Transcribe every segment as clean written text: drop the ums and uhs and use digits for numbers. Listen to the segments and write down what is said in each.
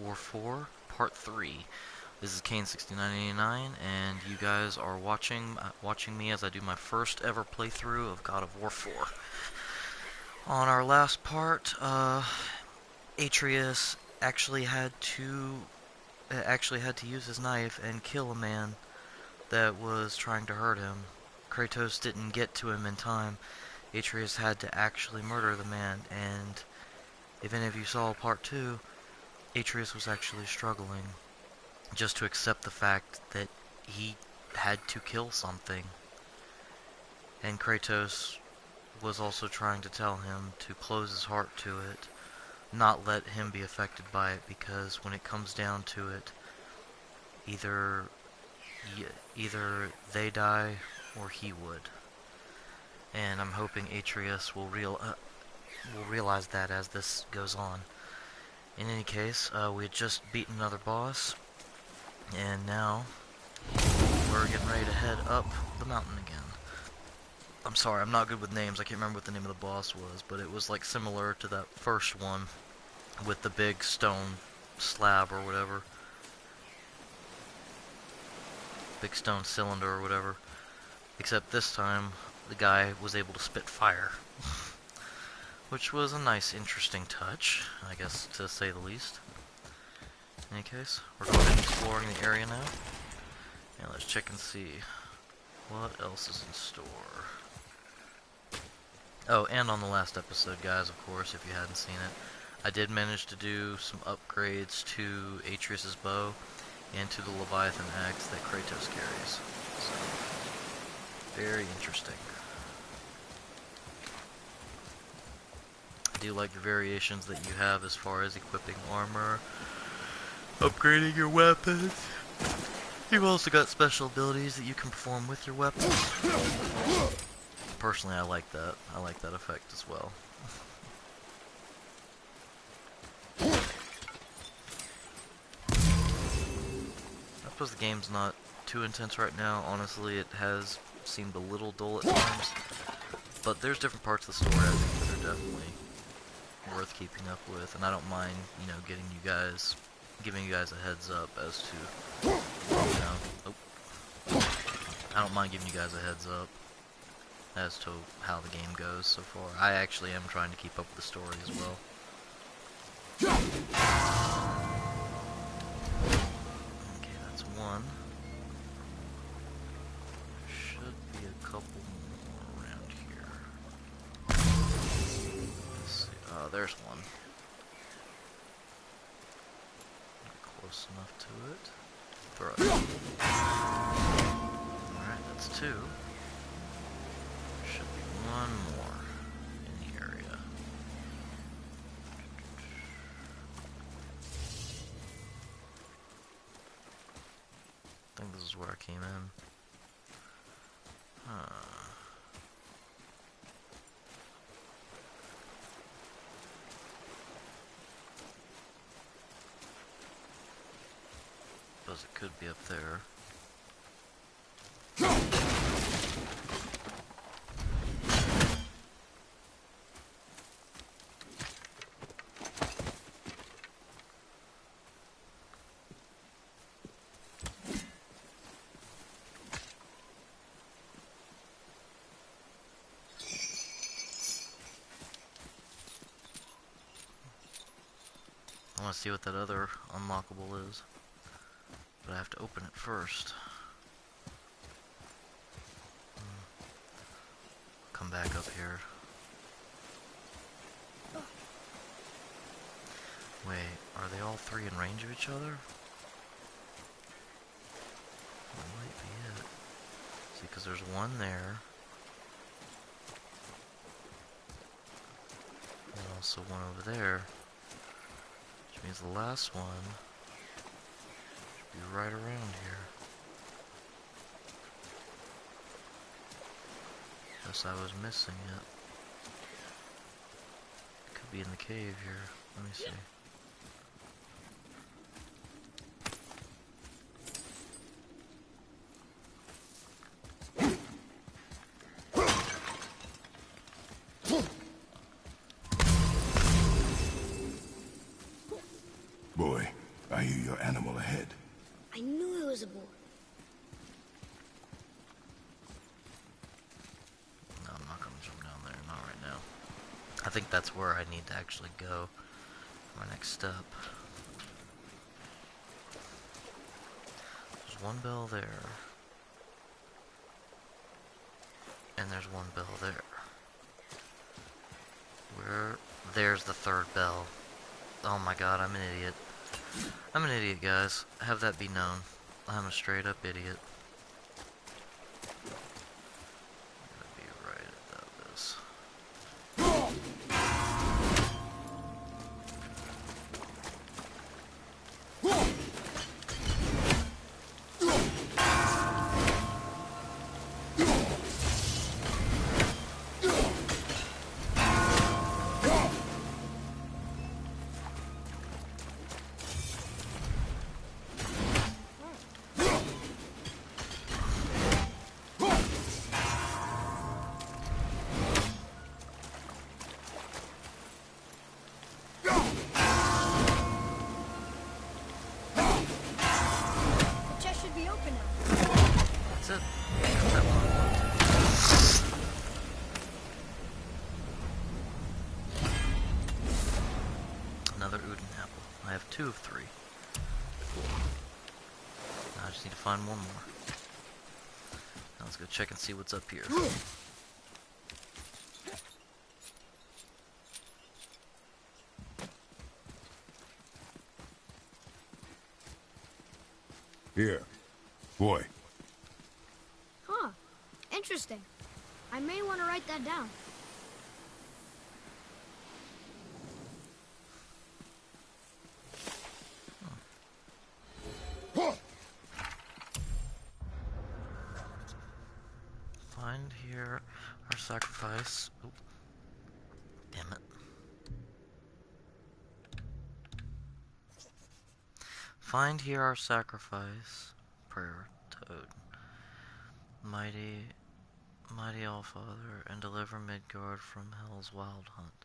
War 4, Part 3. This is Kane6989, and you guys are watching me as I do my first ever playthrough of God of War 4. On our last part, Atreus actually had to use his knife and kill a man that was trying to hurt him. Kratos didn't get to him in time. Atreus had to actually murder the man, and if any of you saw Part 2, Atreus was actually struggling just to accept the fact that he had to kill something. And Kratos was also trying to tell him to close his heart to it, not let him be affected by it, because when it comes down to it, either they die or he would. And I'm hoping Atreus will realize that as this goes on. In any case, we had just beaten another boss, and now we're getting ready to head up the mountain again. I'm sorry, I'm not good with names. I can't remember what the name of the boss was, but it was like similar to that first one with the big stone slab or whatever. Big stone cylinder or whatever. Except this time, the guy was able to spit fire. Which was a nice, interesting touch, I guess, to say the least. In any case, we're going and exploring the area now. And let's check and see what else is in store. Oh, and on the last episode, guys, of course, if you hadn't seen it, I did manage to do some upgrades to Atreus' bow and to the Leviathan axe that Kratos carries. So, very interesting. I do like the variations that you have as far as equipping armor, upgrading your weapons. You've also got special abilities that you can perform with your weapons. Personally, I like that. I like that effect as well. I suppose the game's not too intense right now. Honestly, it has seemed a little dull at times. But there's different parts of the story I think that are definitely worth keeping up with, and I don't mind, giving you guys a heads up as to, I don't mind giving you guys a heads up as to how the game goes so far. I actually am trying to keep up with the story as well. Okay, that's one. There should be a couple more around here. Let's see. There's one. Close enough to it. Throw it. Alright, that's two. There should be one more in the area. I think this is where I came in. Suppose it could be up there. I want to see what that other unlockable is, but I have to open it first. Come back up here. Wait, are they all three in range of each other? That might be it. See, because there's one there. And also one over there. Which means the last one should be right around here. Guess I was missing it. It could be in the cave here. Let me see. Boy, I hear your animal ahead. I knew it was a boar. No, I'm not gonna jump down there, not right now. I think that's where I need to actually go for my next step. There's one bell there. And there's one bell there. There's the third bell. Oh my god, I'm an idiot. I'm an idiot, guys. Have that be known. I'm a straight up idiot. I'm gonna be right about this. That's it. That one. Another Uden apple. I have 2 of 3. Cool. Now I just need to find one more. Now let's go check and see what's up here. Here. Boy. Huh. Interesting. I may want to write that down. Find here our sacrifice. Oop. Damn it. Find here our sacrifice. Prayer to Odin. Mighty Allfather, and deliver Midgard from hell's wild hunt.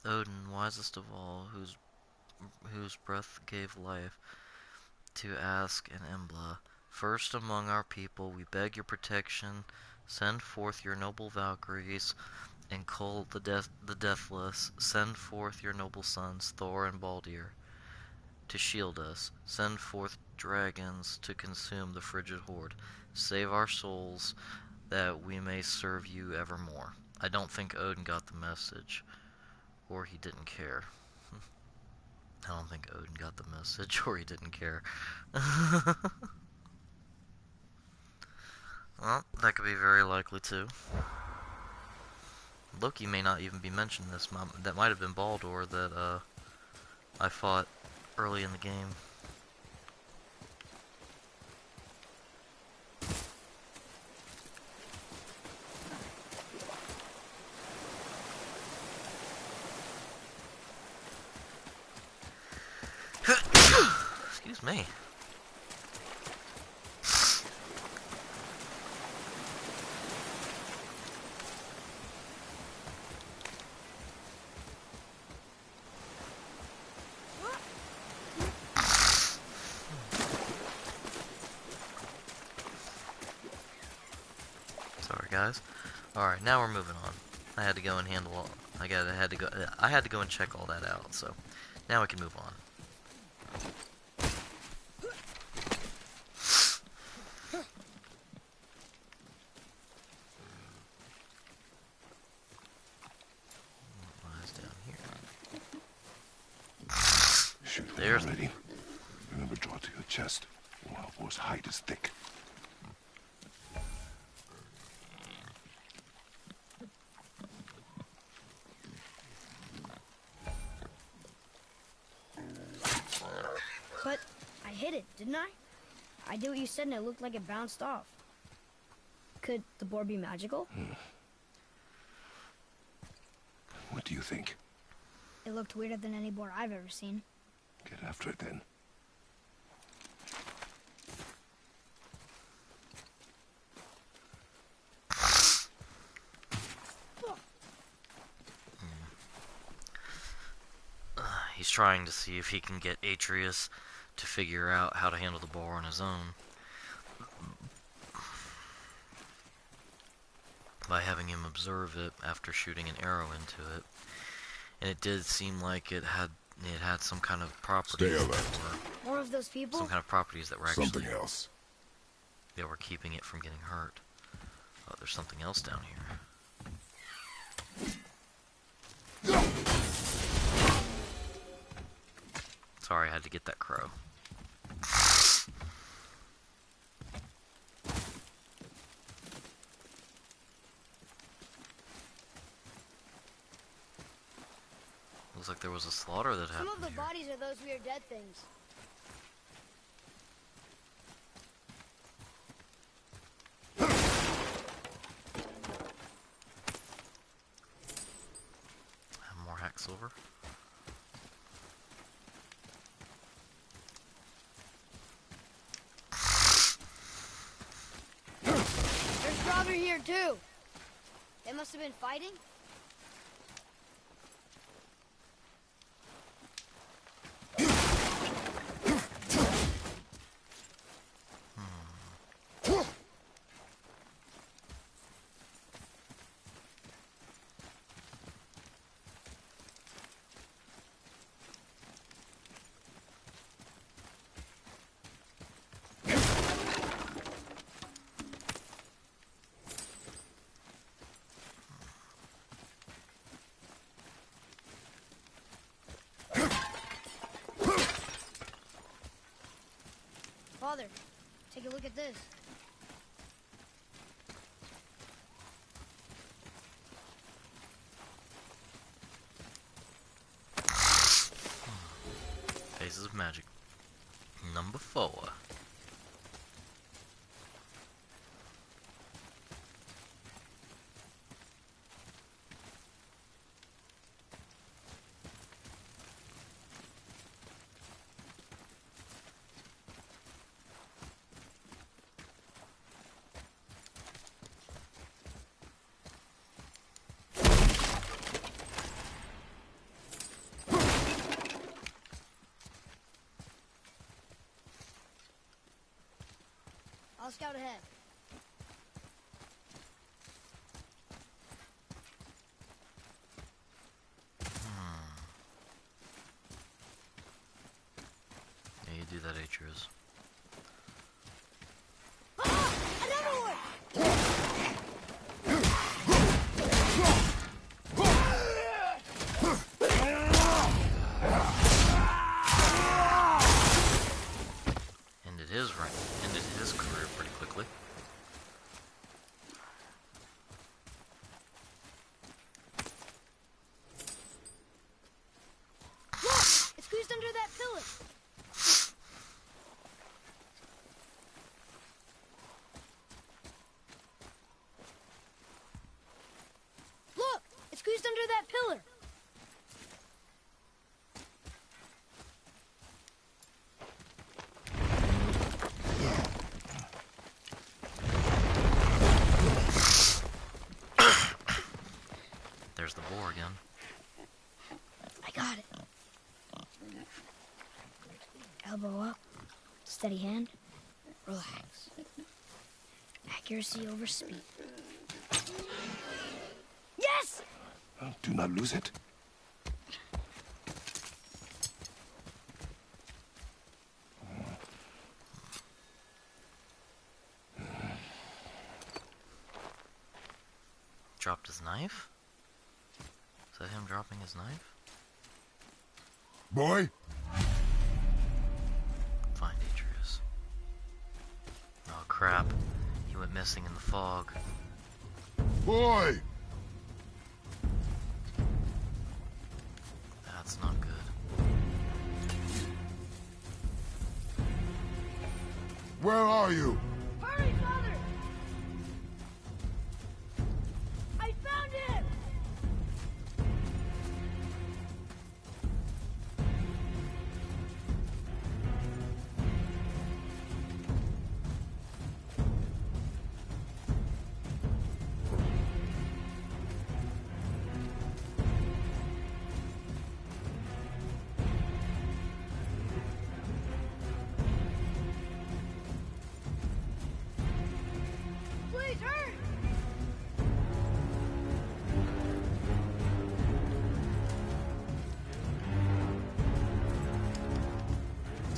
Odin, wisest of all, whose breath gave life to Ask and Embla. First among our people, we beg your protection. Send forth your noble Valkyries, and Kull the deathless. Send forth your noble sons, Thor and Baldur, to shield us. Send forth dragons to consume the frigid horde. Save our souls, that we may serve you evermore. I don't think Odin got the message, or he didn't care. I don't think Odin got the message, or he didn't care. Well, that could be very likely too. Loki may not even be mentioned this month. That might have been Baldur that I fought early in the game. Excuse me. Sorry, guys. All right, now we're moving on. I had to go and handle all. I had to go and check all that out. So now we can move on. There's ready. Remember, draw to your chest. Wild boar's hide is thick. But I hit it, didn't I? I did what you said and it looked like it bounced off. Could the boar be magical? What do you think? It looked weirder than any boar I've ever seen. Get after it then. He's trying to see if he can get Atreus to figure out how to handle the boar on his own by having him observe it after shooting an arrow into it. And it did seem like it had some kind of properties that were more of those people. Some kind of properties that were actually something else. That were keeping it from getting hurt. Oh, there's something else down here. Sorry, I had to get that crow. Looks like there was a slaughter that happened. Some of the here. bodies are those weird dead things. More hack silver. There's strawberry here too. They must have been fighting. Father, take a look at this. Faces of Magic. Number 4. I'll scout ahead. Yeah, you do that, Atreus. Ah! Another one! Ended his career pretty quickly. Look! It's squeezed under that pillar. Look! It's squeezed under that pillar. There's the boar again. I got it. Elbow up, steady hand, relax. Accuracy over speed. Yes! Do not lose it. Dropped his knife? Is that him dropping his knife? Boy? Find Atreus. Oh crap. He went missing in the fog. Boy! That's not good. Where are you? Hurry, Father! I found him!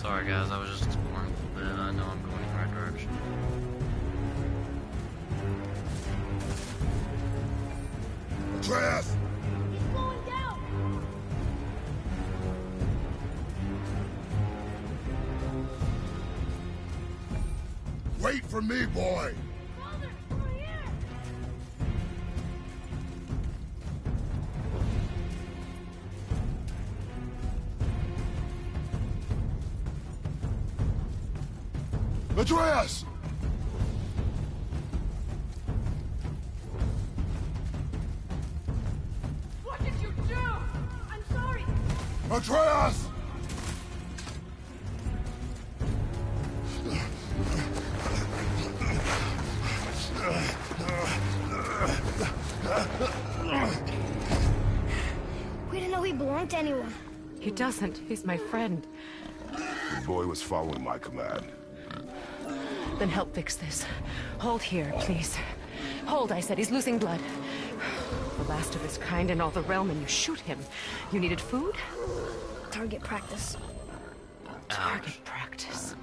Sorry guys, I was just exploring a little bit. I know I'm going in the right direction. Atreus! He's slowing down! Wait for me, boy! Father, over here! Atreus! What did you do? I'm sorry! Atreus! We didn't know he belonged to anyone. He doesn't. He's my friend. The boy was following my command. Then help fix this. Hold here, please. Hold, I said. He's losing blood. The last of his kind in all the realm, and you shoot him. You needed food? Target practice. Target practice.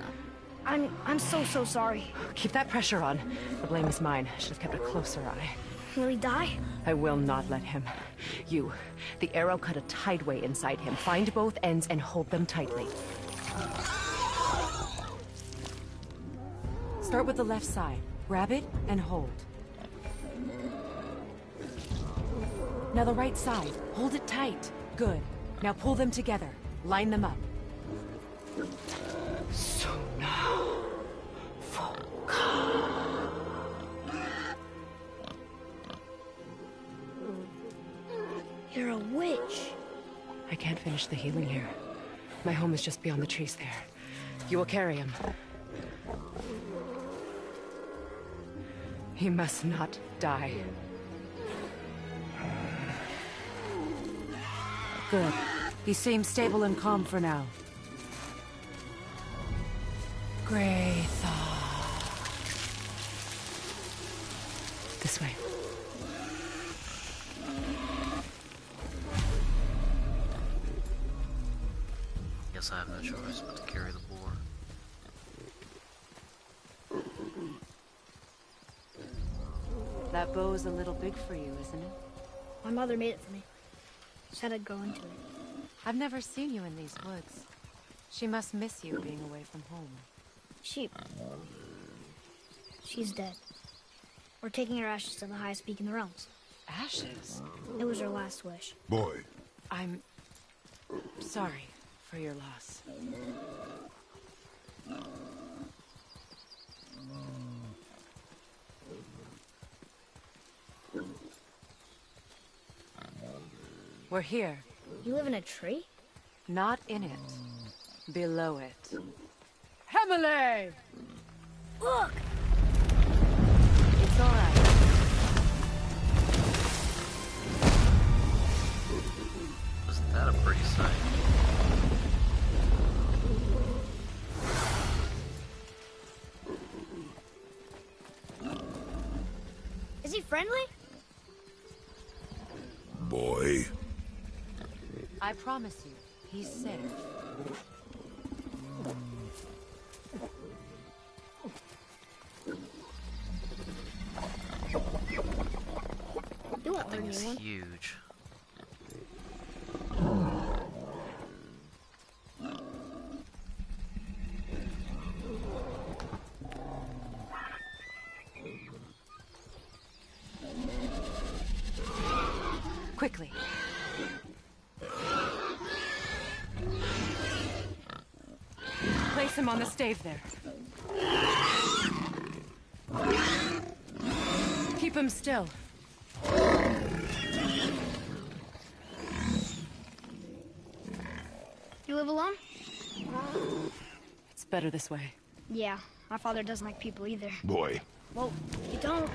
I'm so sorry. Keep that pressure on. The blame is mine. I should have kept a closer eye. Will he die? I will not let him. You. The arrow cut a tideway inside him. Find both ends and hold them tightly. Start with the left side. Grab it and hold. Now the right side. Hold it tight. Good. Now pull them together. Line them up. So now... You're a witch. I can't finish the healing here. My home is just beyond the trees there. You will carry him. He must not die. Good. He seems stable and calm for now. Kratos. This way. Guess I have no choice but to carry the boar. That bow's a little big for you, isn't it? My mother made it for me. Said I'd go into it. I've never seen you in these woods. She must miss you being away from home. She's dead. We're taking her ashes to the highest peak in the realms. Ashes? It was her last wish. Boy, I'm sorry for your loss. We're here. You live in a tree? Not in it. Below it. Hemele! Look! It's all right. Isn't that a pretty sight? Is he friendly? boy. I promise you, he's safe. You won't That hurt thing is anyone. huge. Quickly. Place him on the stave there. Keep him still. You live alone? It's better this way. Yeah, my father doesn't like people either. Boy, Well, you don't.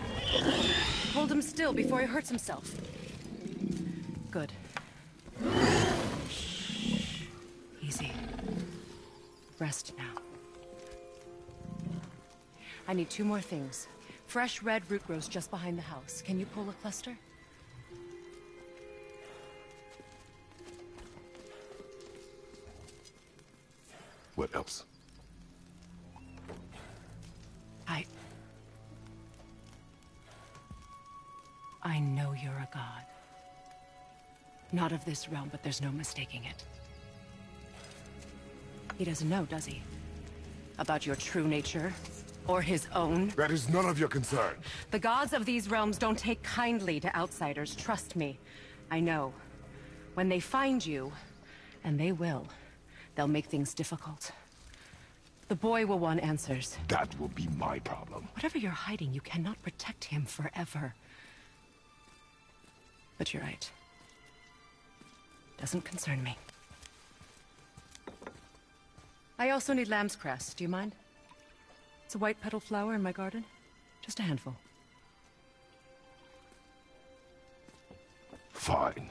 Hold him still before he hurts himself. Good. Easy. Rest now. I need 2 more things. Fresh red root grows just behind the house. Can you pull a cluster? What else? I know you're a god. Not of this realm, but there's no mistaking it. He doesn't know, does he? About your true nature? Or his own? That is none of your concern. The gods of these realms don't take kindly to outsiders, trust me. I know. When they find you, and they will, they'll make things difficult. The boy will want answers. That will be my problem. Whatever you're hiding, you cannot protect him forever. But you're right. Doesn't concern me. I also need lamb's cress. Do you mind? It's a white petal flower in my garden. Just a handful. Fine.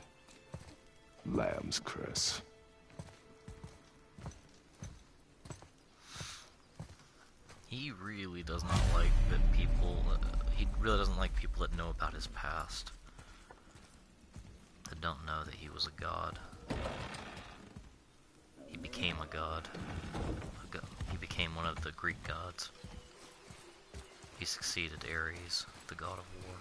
Lamb's cress. He really does not like that people, he really doesn't like people that know about his past. That don't know that he was a god. He became a god. He became one of the Greek gods. He succeeded Ares, the god of war.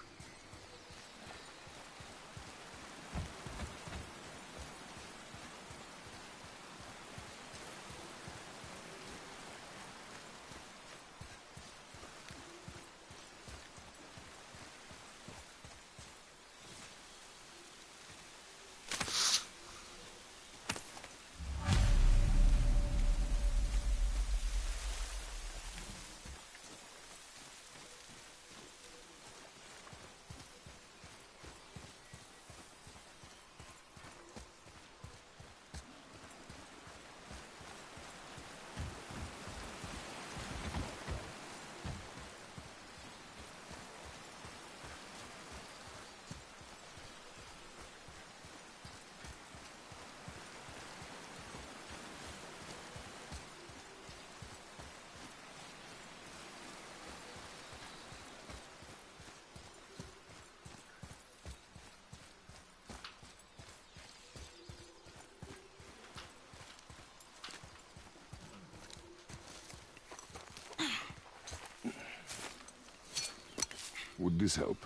Would this help?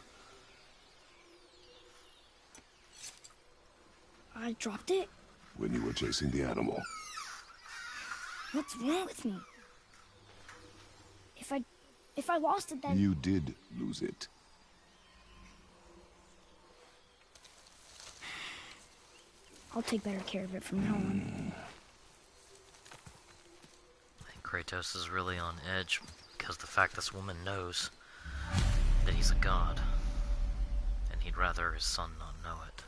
I dropped it? When you were chasing the animal. What's wrong with me? If I lost it, then... You did lose it. I'll take better care of it from now on. I think Kratos is really on edge because the fact this woman knows that he's a god, and he'd rather his son not know it.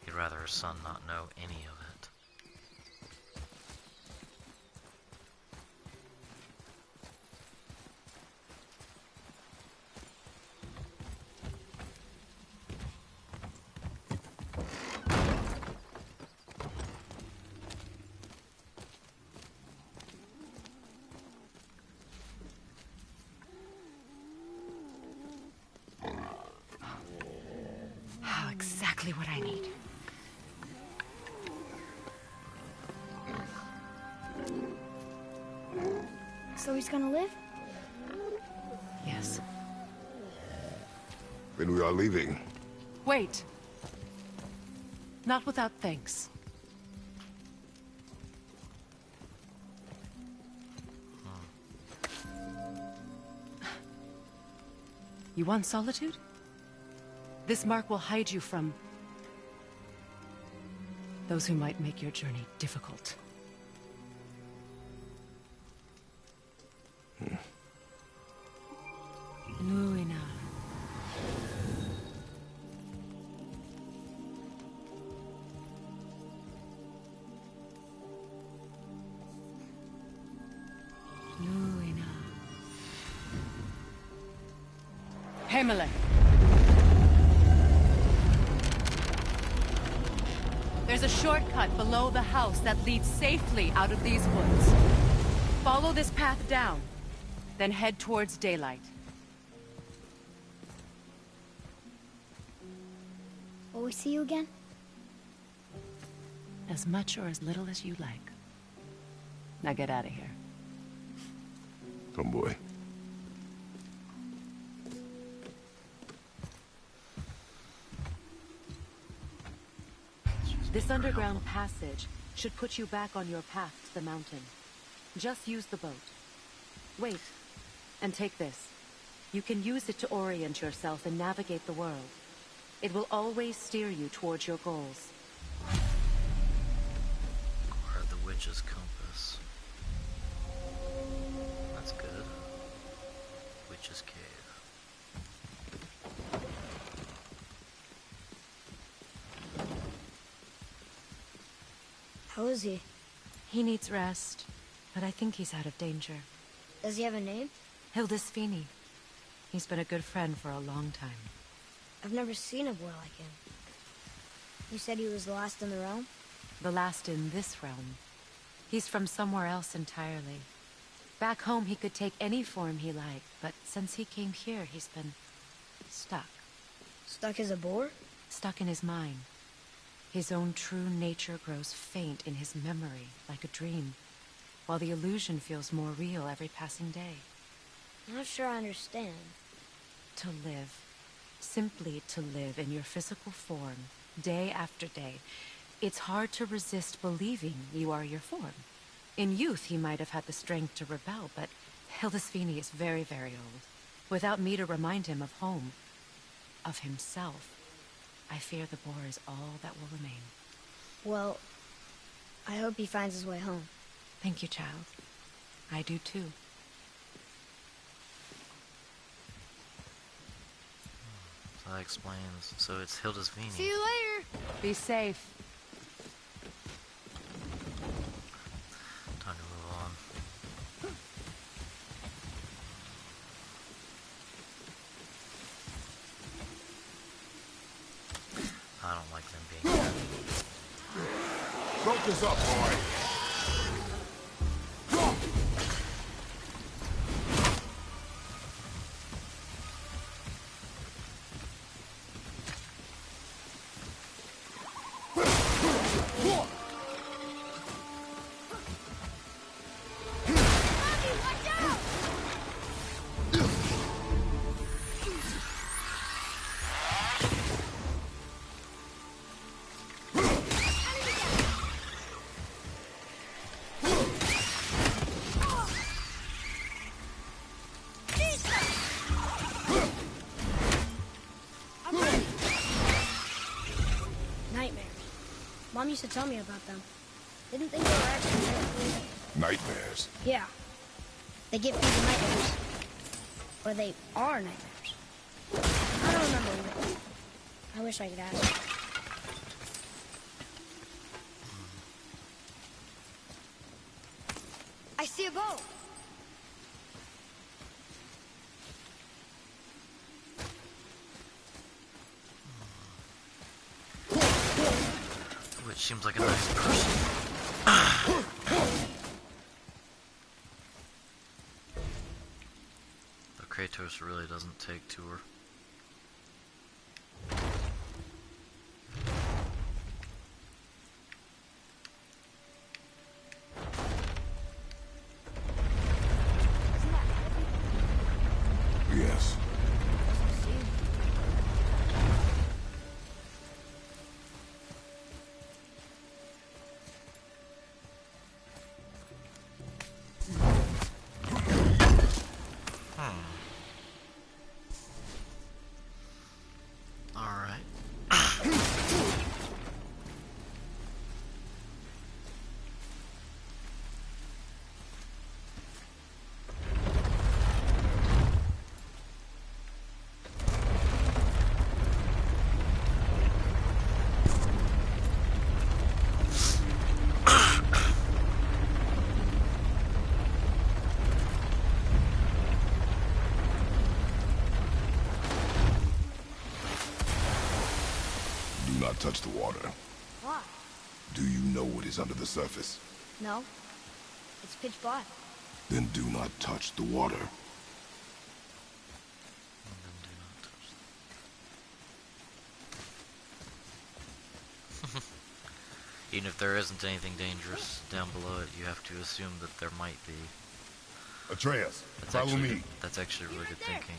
He'd rather his son not know any of it. Exactly what I need. So he's gonna live? Yes. Then we are leaving. Wait. Not without thanks. You want solitude? This mark will hide you from those who might make your journey difficult. Nuina. Nuina. Himalay. There's a shortcut below the house that leads safely out of these woods. Follow this path down, then head towards daylight. Will we see you again? As much or as little as you like. Now get out of here. Come, boy. This underground passage should put you back on your path to the mountain. Just use the boat. Wait, and take this. You can use it to orient yourself and navigate the world. It will always steer you towards your goals. Acquire the witch's compass. That's good. Witch's cave. How is he? He needs rest, but I think he's out of danger. Does he have a name? Hildisvini. He's been a good friend for a long time. I've never seen a boy like him. You said he was the last in the realm? The last in this realm. He's from somewhere else entirely. Back home he could take any form he liked, but since he came here he's been stuck. Stuck as a boar? Stuck in his mind. His own true nature grows faint in his memory, like a dream, while the illusion feels more real every passing day. I'm not sure I understand. To live, simply to live in your physical form, day after day, it's hard to resist believing you are your form. In youth he might have had the strength to rebel, but Hildisvini is very, very old. Without me to remind him of home, of himself, I fear the boar is all that will remain. Well, I hope he finds his way home. Thank you, child. I do too. So that explains. So it's Hildisvini. See you later! Be safe. Time to move on. I don't like them being here. Focus up, boy. Nightmares. Mom used to tell me about them. Didn't think they were actually real. Nightmares. Yeah. They give people nightmares. Or they are nightmares. I don't remember really. I wish I could ask her. I see a boat. Which seems like a nice person. But Kratos really doesn't take to her. Yes. Alright. Do not touch the water. Why? Do you know what is under the surface? No. It's pitch black. Then do not touch the water. And then do not touch them. Even if there isn't anything dangerous down below it, you have to assume that there might be. Atreus, follow me. That's actually really good thinking.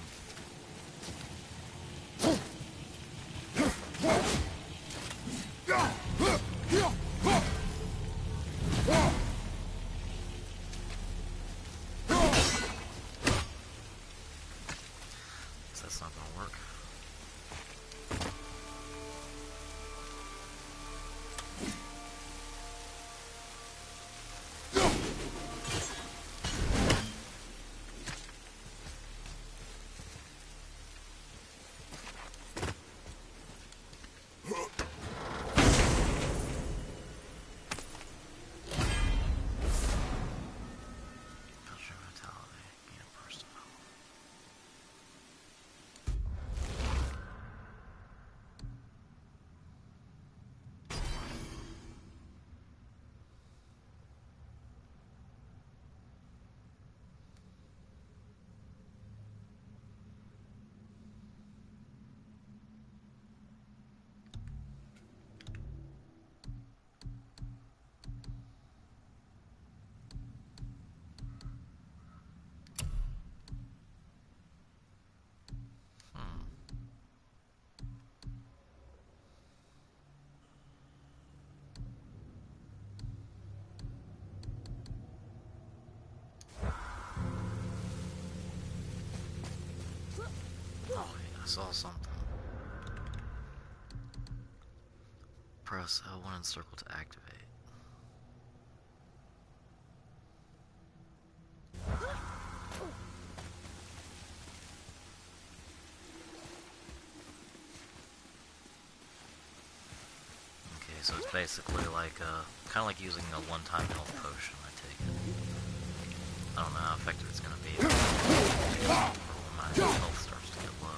So that's not gonna work. I saw something. Press L1 and circle to activate. Okay, so it's basically like kind of like using a one-time health potion, I take it. I don't know how effective it's gonna be when my health starts to get low.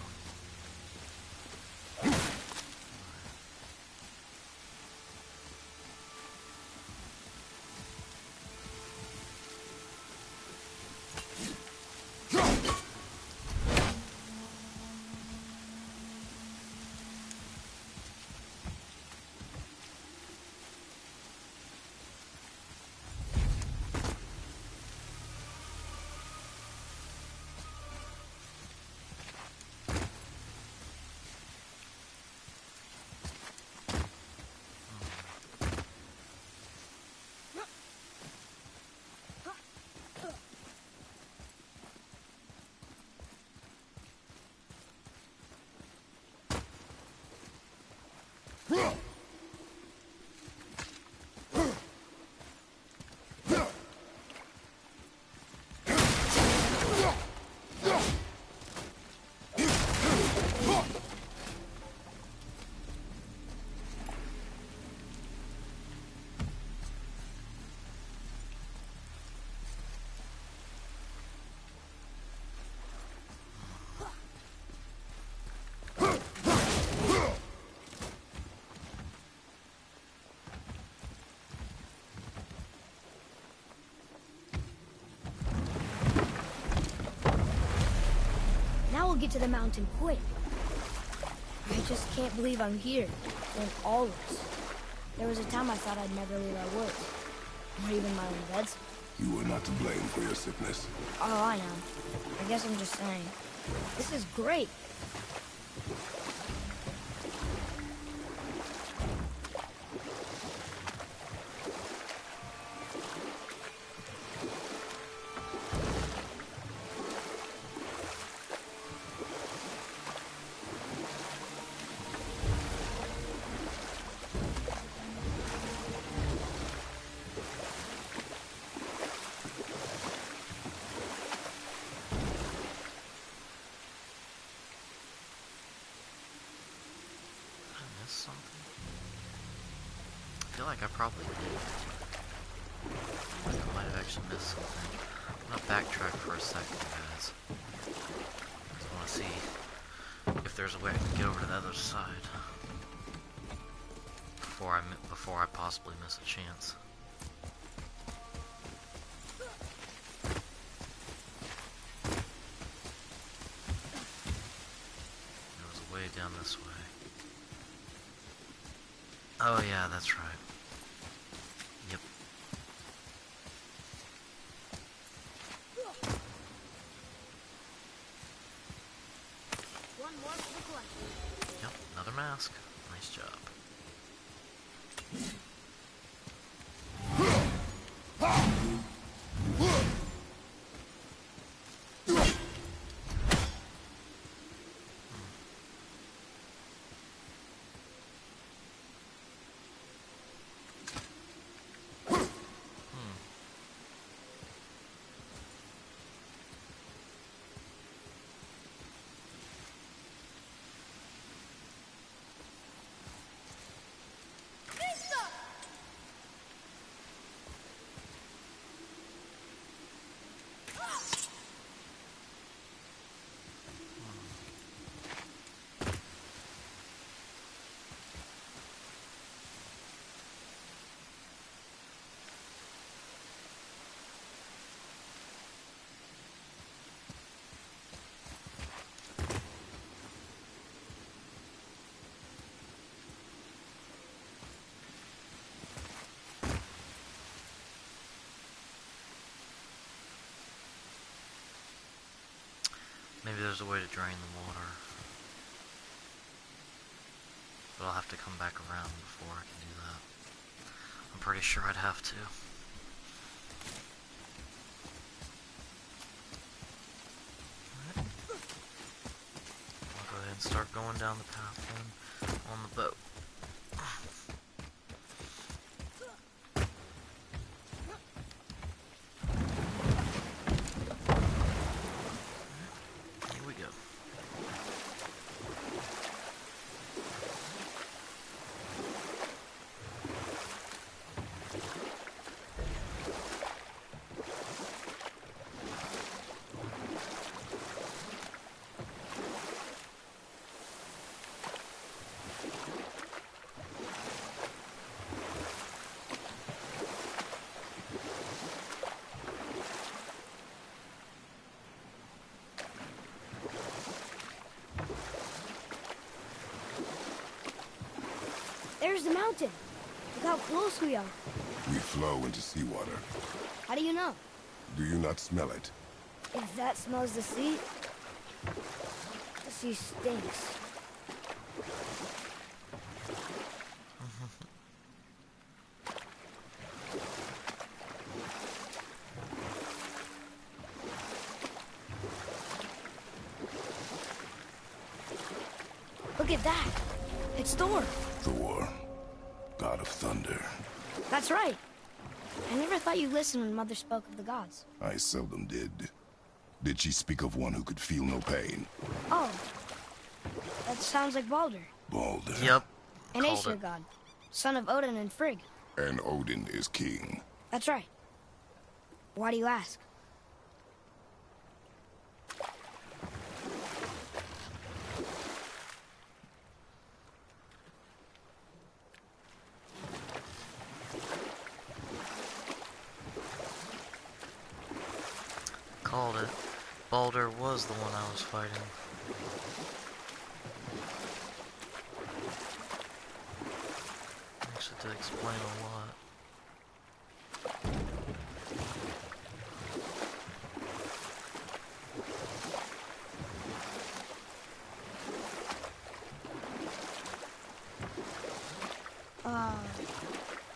Now we'll get to the mountain quick. I just can't believe I'm here, in all this. There was a time I thought I'd never leave our woods, or even my own beds. You were not to blame for your sickness. Oh, I know. I guess I'm just saying. This is great. Something? I feel like I probably did. I might have actually missed something. I'm gonna backtrack for a second, guys. I just want to see if there's a way I can get over to the other side before I possibly miss a chance. There was a way down this way. Oh yeah, that's right. mask. Nice job. Maybe there's a way to drain the water. But I'll have to come back around before I can do that. I'm pretty sure I'd have to. Alright. I'll go ahead and start going down the path then on the boat. There's the mountain. Look how close we are. We flow into seawater. How do you know? Do you not smell it? If that smells the sea stinks. Look at that. It's Thor. Thor, god of thunder. That's right. I never thought you listened when Mother spoke of the gods. I seldom did. Did she speak of one who could feel no pain? Oh. That sounds like Baldur. Baldur. Yep. An Called Aesir it. god. Son of Odin and Frigg. And Odin is king. That's right. Why do you ask? Called it. Baldur was the one I was fighting. Actually did explain a lot.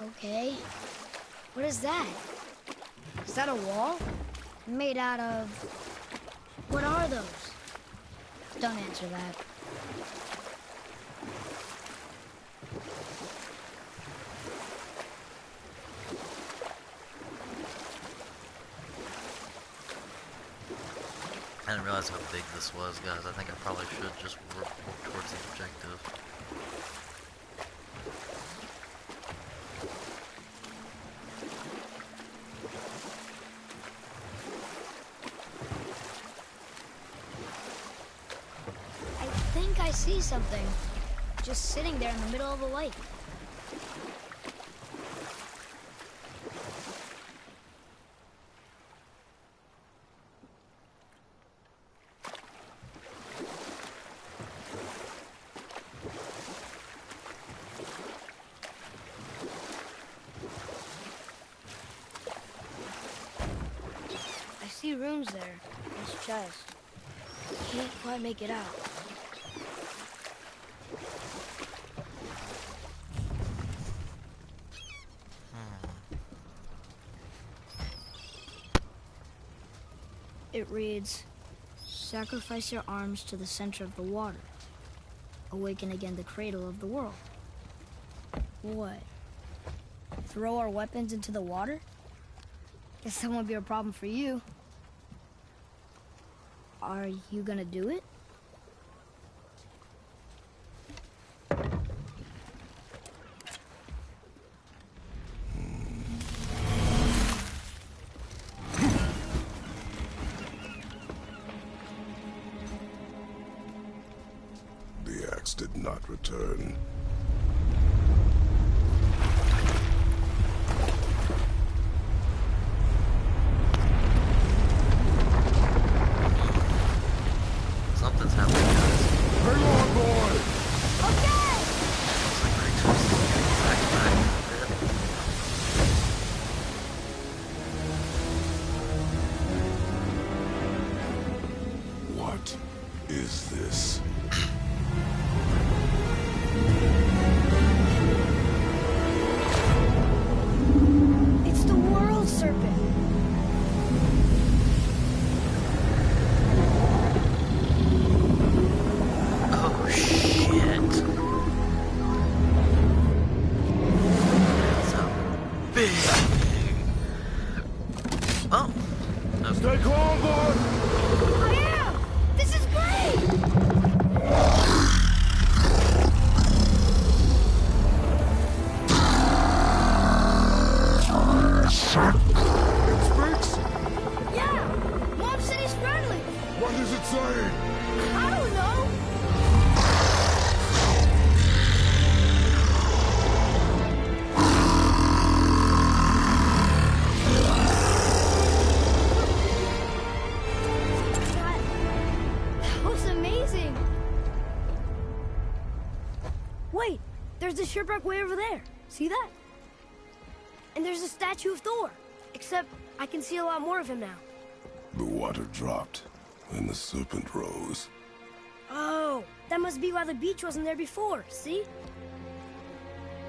Okay. What is that? Is that a wall? Made out of... What are those? Don't answer that. I didn't realize how big this was, guys. I think I probably should just work towards the objective. I think I see something. Just sitting there in the middle of the lake. I see runes there. This chest. Can't quite make it out. It reads, sacrifice your arms to the center of the water. Awaken again the cradle of the world. What? Throw our weapons into the water? Guess that won't be a problem for you. Are you gonna do it? The axe did not return. Something's happening, guys. Hang on, boy! Okay! Looks like Kratos is getting sacked back a bit. What is this? It's the world serpent. Oh shit. That's a big thing. Oh. No. Stay calm, boy! I am! This is great! It speaks? Yeah! Mom said he's friendly! What does it say? I don't know! That was amazing! Wait! There's the shipwreck way over there. See that? And there's a statue of Thor. Except I can see a lot more of him now. The water dropped, and the serpent rose. Oh, that must be why the beach wasn't there before, see?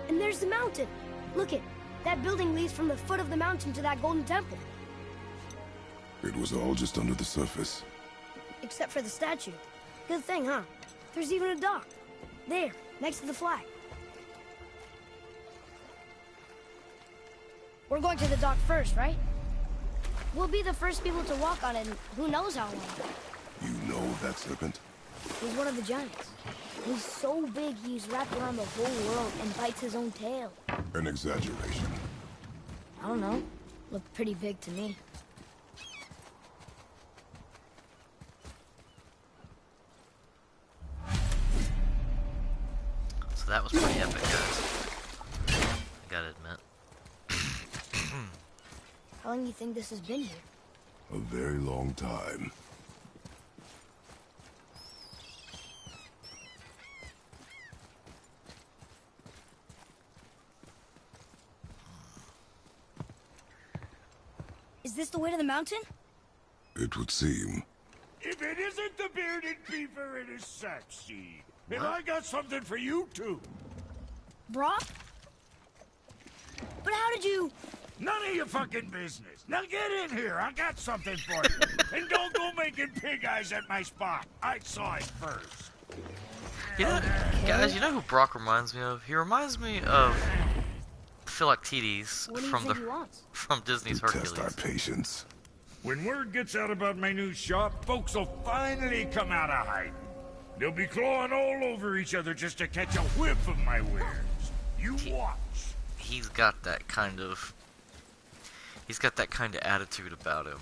And there's the mountain. Look it, that building leads from the foot of the mountain to that golden temple. It was all just under the surface. Except for the statue. Good thing, huh? There's even a dock. There, next to the flag. We're going to the dock first, right? We'll be the first people to walk on it, and who knows how long. You know that serpent? He's one of the giants. He's so big he's wrapped around the whole world and bites his own tail. An exaggeration. I don't know. Looked pretty big to me. So that was pretty epic, guys. I gotta admit. How long do you think this has been here? A very long time. Is this the way to the mountain? It would seem. If it isn't the bearded beaver, it is sexy. And I got something for you, too. Brock? But how did you... None of your fucking business. Now get in here. I got something for you. And don't go making pig eyes at my spot. I saw it first. You know, guys, you know who Brock reminds me of? He reminds me of Philoctetes What do you from think he wants? from Disney's To test our Hercules. patience. When word gets out about my new shop, folks will finally come out of hiding. They'll be clawing all over each other just to catch a whiff of my wares. You watch. He's got that kind of attitude about him.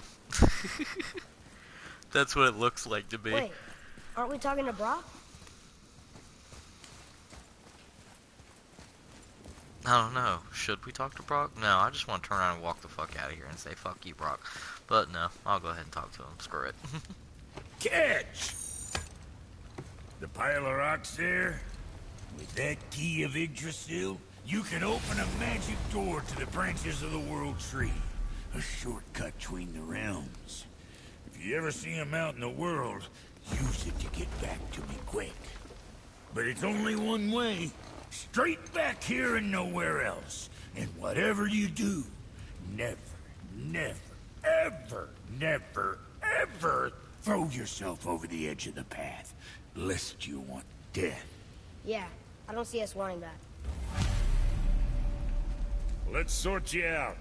That's what it looks like to me. Wait, aren't we talking to Brock? I don't know. Should we talk to Brock? No, I just want to turn around and walk the fuck out of here and say, fuck you, Brock. But no, I'll go ahead and talk to him. Screw it. Catch! The pile of rocks there? With that key of Yggdrasil, you can open a magic door to the branches of the World Tree. A shortcut between the realms. If you ever see him out in the world, use it to get back to me quick. But it's only one way. Straight back here and nowhere else. And whatever you do, never, never, ever, never, ever throw yourself over the edge of the path, lest you want death. Yeah, I don't see us wanting that. Let's sort you out.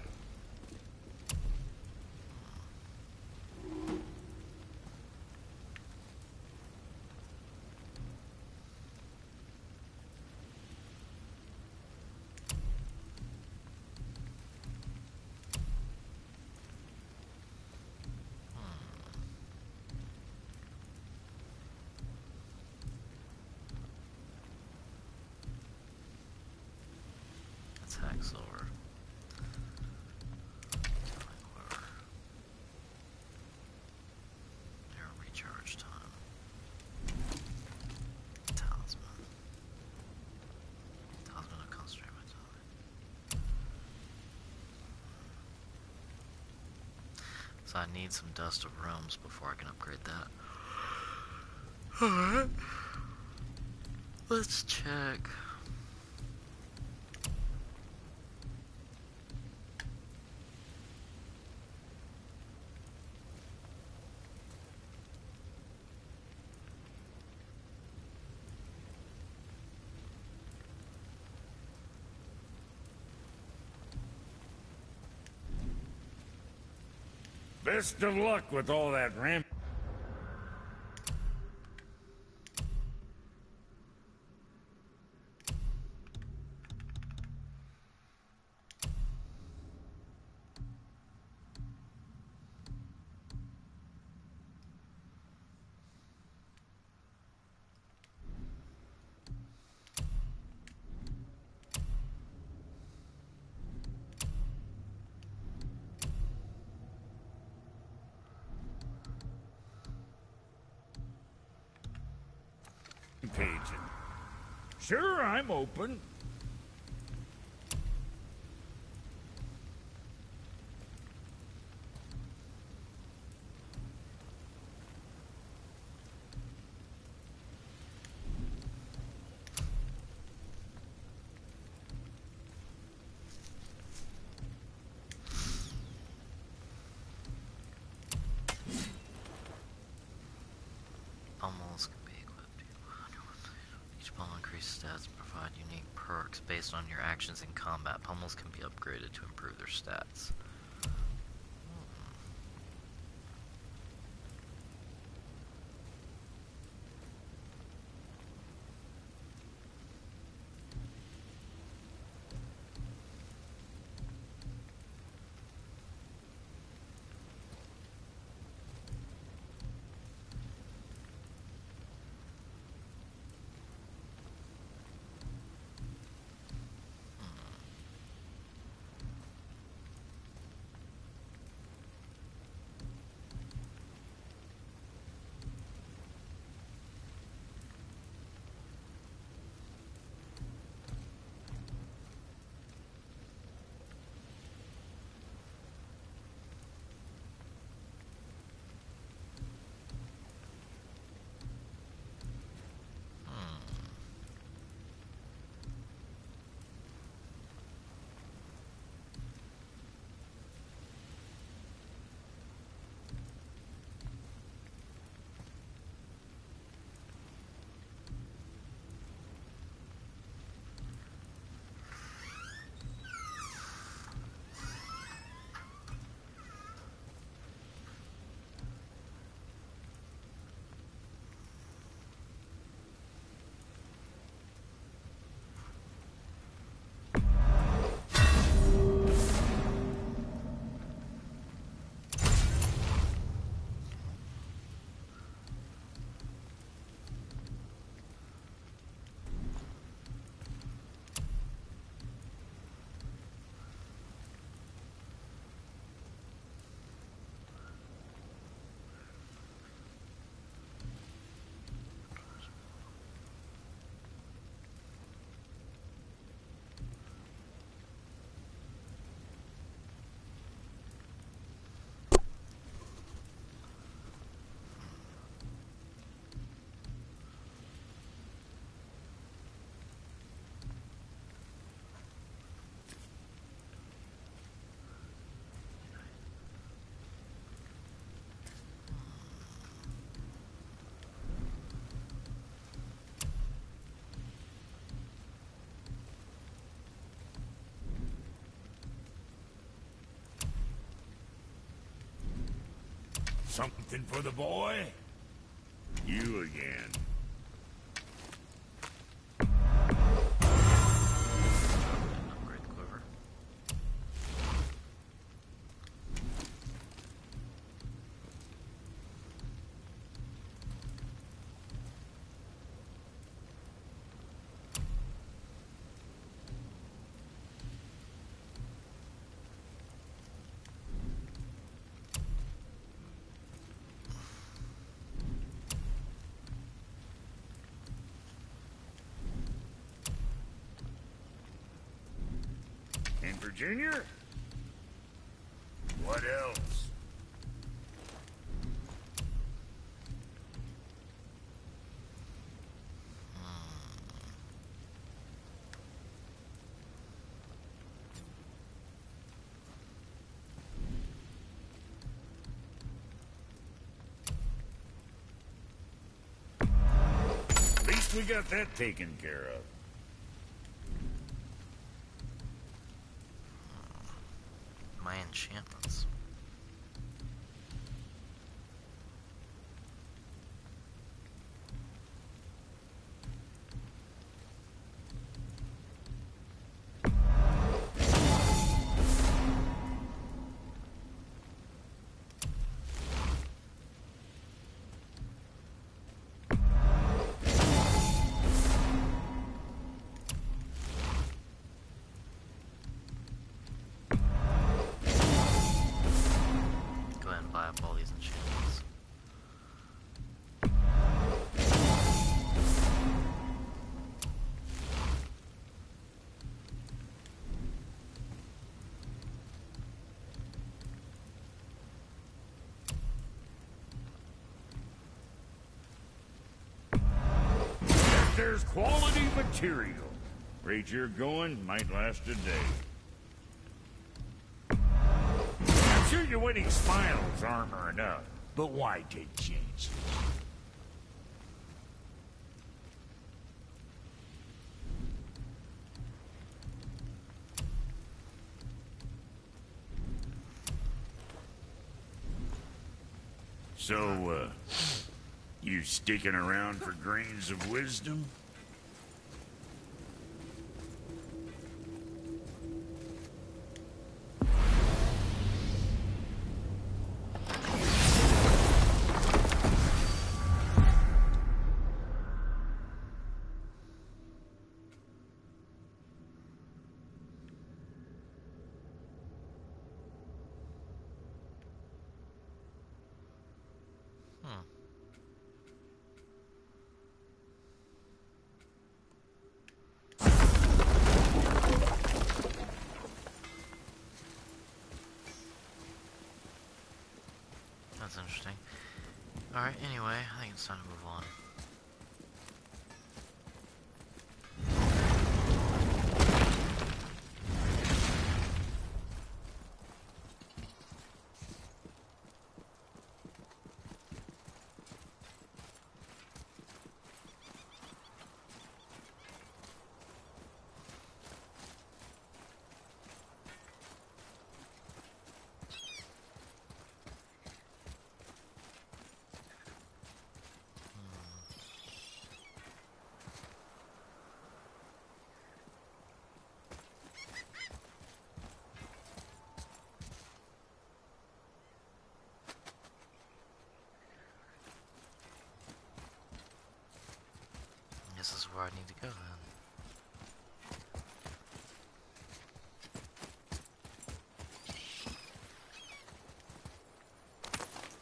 Attack slower. Arrow recharge time. Talisman. Talisman to concentrate my time. So I need some Dust of Realms before I can upgrade that. Alright. Let's check. Best of luck with all that ramp. Paging. Sure, I'm open. Pummels can be equipped. Each pummel increases stats and provide unique perks based on your actions in combat. Pummels can be upgraded to improve their stats. Something for the boy? You again. Upgrade the quiver. And Virginia? What else? At least we got that taken care of. My enchantments. Go ahead and buy up all these enchantments. There's quality material. Rate you're going might last a day. I'm sure your winning smile's armor enough, but why take chances? So, you sticking around for grains of wisdom? Hmm. That's interesting. Alright, anyway, I think it's time to move on. This is where I need to go then.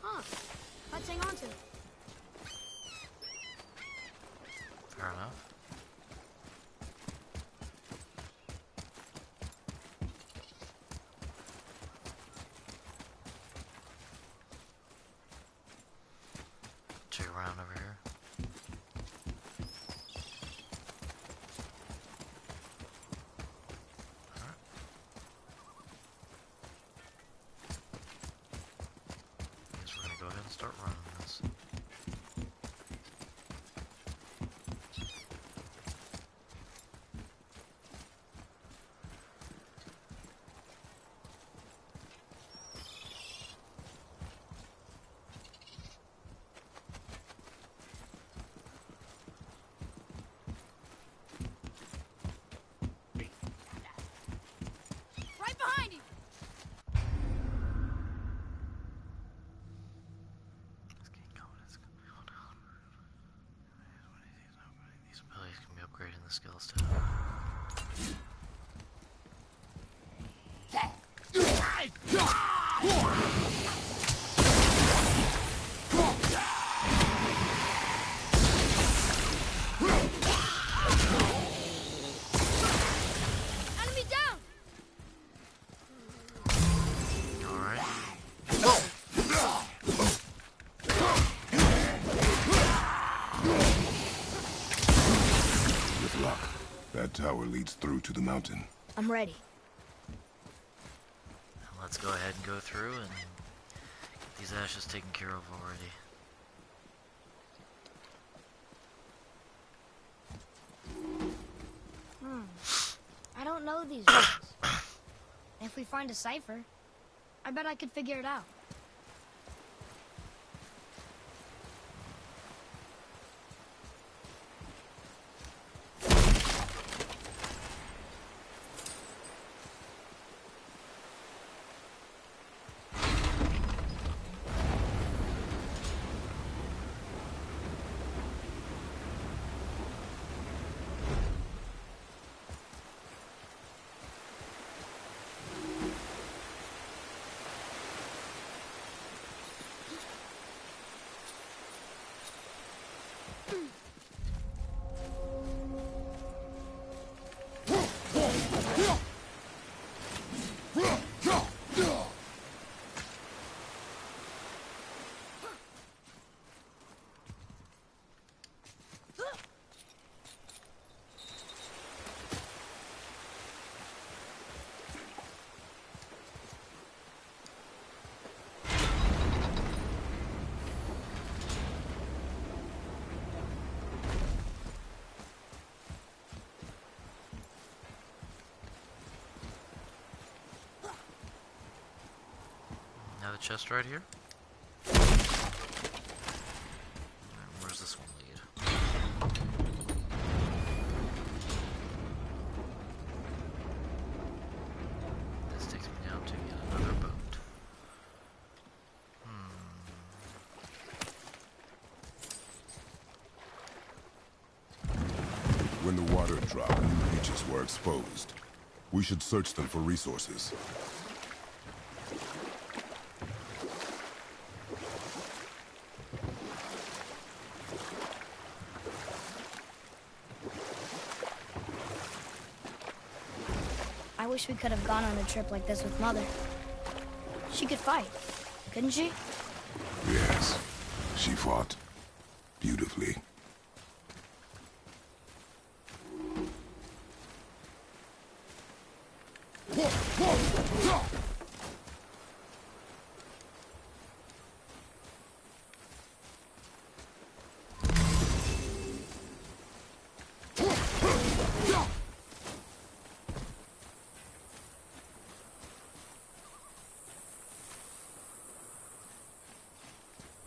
Huh. Let's hang on to it. Fair enough. Check around over here. Alright. Guess we're gonna go ahead and start running this. behind you! These abilities can be upgraded in the skills tab. Enemy down! Alright. With luck, that tower leads through to the mountain. I'm ready. Let's go ahead and go through and get these ashes taken care of already. I don't know these words. If we find a cipher, I bet I could figure it out. Now the chest right here. Where's this one lead? This takes me down to yet another boat. When the water dropped, new beaches were exposed. We should search them for resources. I wish we could have gone on a trip like this with Mother. She could fight, couldn't she? Yes, she fought beautifully.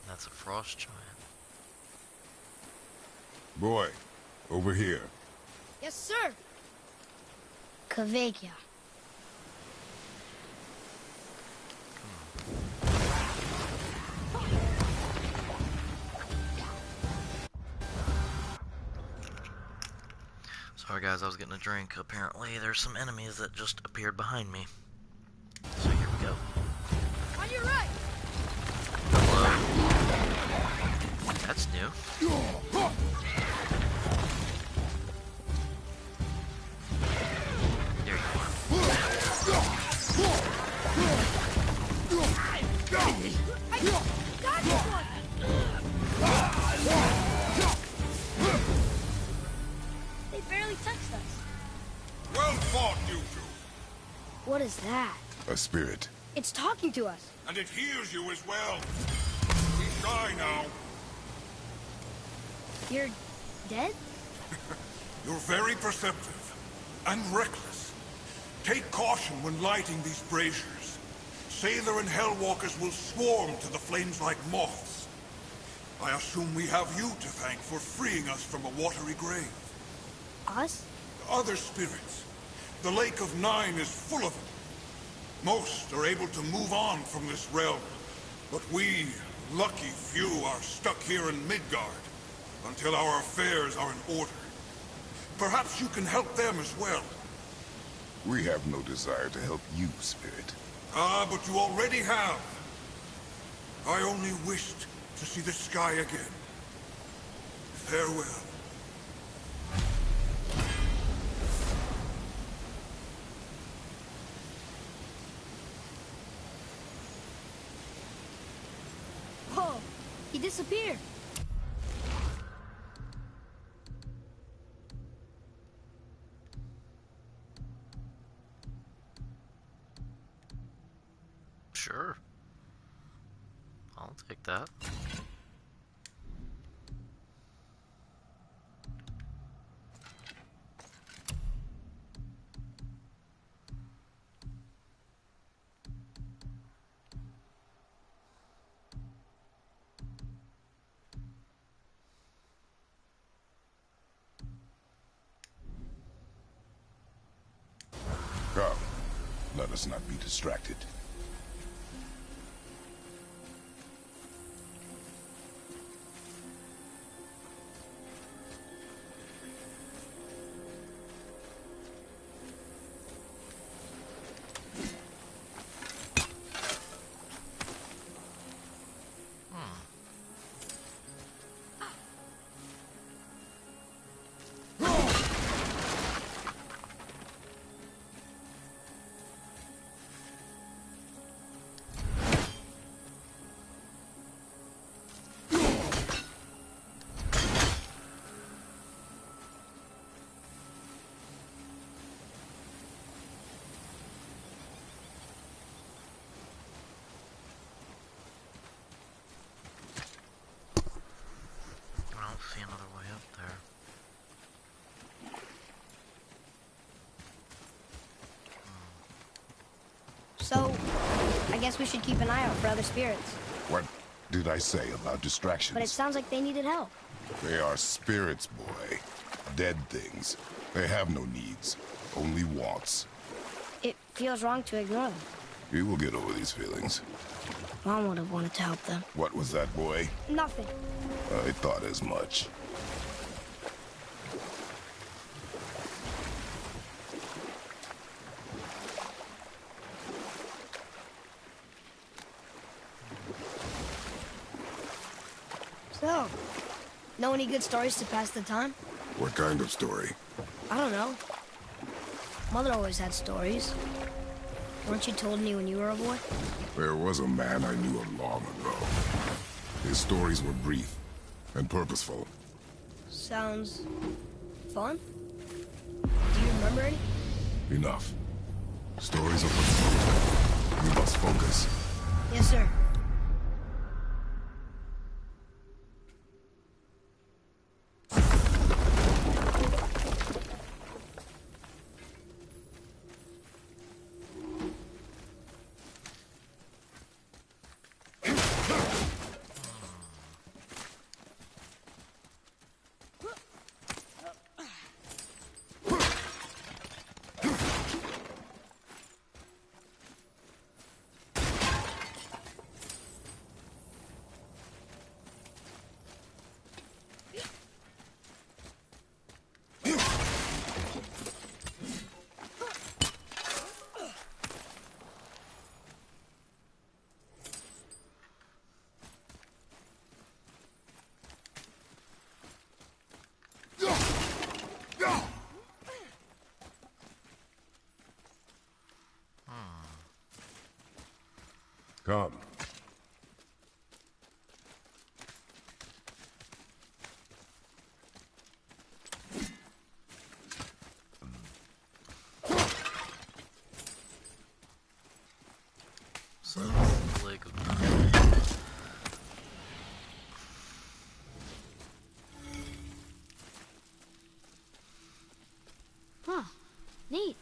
That's a frost giant. Boy, over here. Yes, sir. Kvekia. Sorry guys, I was getting a drink. Apparently there's some enemies that just appeared behind me. So here we go. On your right. Hello. That's new. There you are. Got this one. They barely touched us. Well fought, you two. What is that? A spirit. It's talking to us. And it hears you as well. Be shy now. You're dead? You're very perceptive and reckless. Take caution when lighting these braziers. Sailor and Hellwalkers will swarm to the flames like moths. I assume we have you to thank for freeing us from a watery grave. Us? Other spirits. The Lake of Nine is full of them. Most are able to move on from this realm, but we, lucky few, are stuck here in Midgard until our affairs are in order. Perhaps you can help them as well. We have no desire to help you, Spirit. Ah, but you already have. I only wished to see the sky again. Farewell. Whoa! He disappeared. Sure. I'll take that. Come, let us not be distracted. I don't see another way up there. So, I guess we should keep an eye out for other spirits. What did I say about distractions? But it sounds like they needed help. They are spirits, boy. Dead things. They have no needs, only wants. It feels wrong to ignore them. You will get over these feelings. Mom would have wanted to help them. What was that, boy? Nothing. I thought as much. So, know any good stories to pass the time? What kind of story? I don't know. Mother always had stories. Weren't you told any when you were a boy? There was a man I knew long ago. His stories were brief and purposeful. Sounds fun. Do you remember any? Enough. Stories are for the future. We must focus. Yes, sir. Come. So, Lake of Time. Huh. Neat.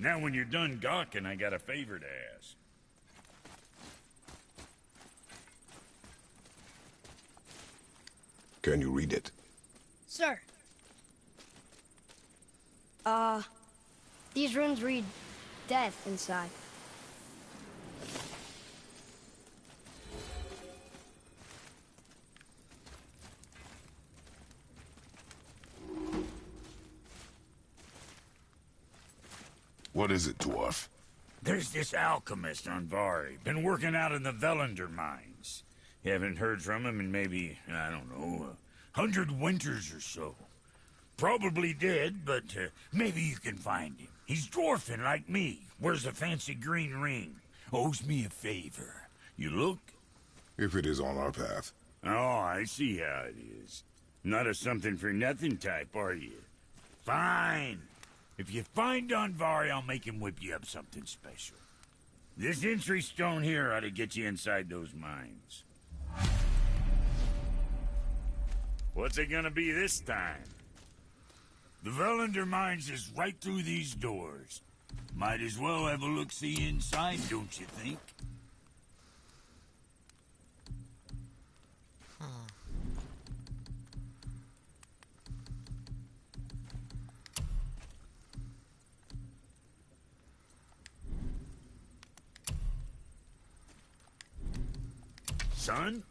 Now when you're done gawking, I got a favor to ask. Can you read it? Sir. These runes read death inside. What is it, dwarf? There's this alchemist on Vari. Been working out in the Velander mines. You haven't heard from him in maybe, I don't know, 100 winters or so. Probably dead, but maybe you can find him. He's dwarfing like me. Wears a fancy green ring. Owes me a favor. You look? If it is on our path. Oh, I see how it is. Not a something-for-nothing type, are you? Fine. If you find Donvari, I'll make him whip you up something special. This entry stone here ought to get you inside those mines. What's it gonna be this time? The Velander mines is right through these doors. Might as well have a look-see inside, don't you think? Son?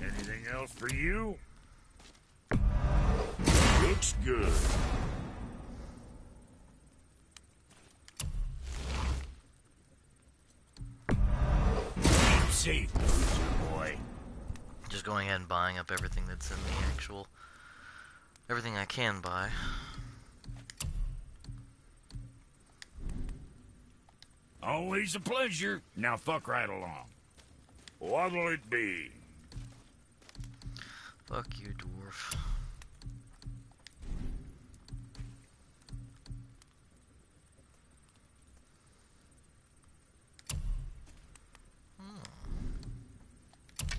Anything else for you? Looks good. Keep safe, loser boy. Just going ahead and buying up everything that's in the actual... everything I can buy. Always a pleasure. Now fuck right along. What'll it be? Fuck you, dwarf.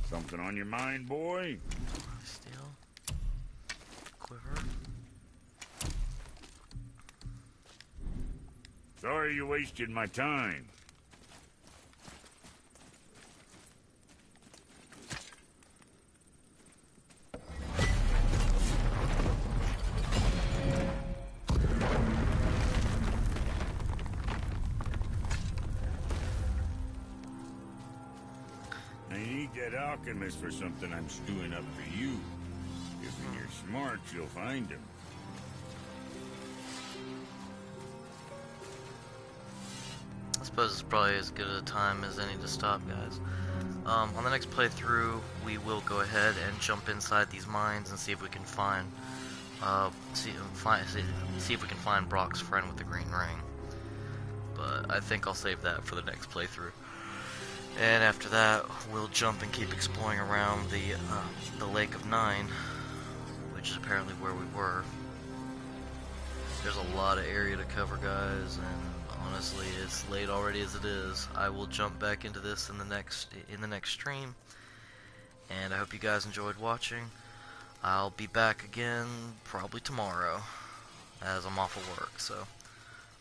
Something on your mind, boy? Steel. Quiver. Sorry you wasted my time. I need that alchemist for something I'm stewing up for you. If you're smart, you'll find him. I suppose it's probably as good a time as any to stop, guys. On the next playthrough, we will go ahead and jump inside these mines and see if we can find, see if we can find Brock's friend with the green ring. But I think I'll save that for the next playthrough. And after that, we'll jump and keep exploring around the Lake of Nine, which is apparently where we were. There's a lot of area to cover, guys, and honestly, it's late already as it is. I will jump back into this in the next stream, and I hope you guys enjoyed watching. I'll be back again probably tomorrow, as I'm off of work. So,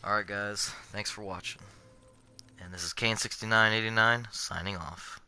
alright guys, thanks for watching. And this is Kane6989 signing off.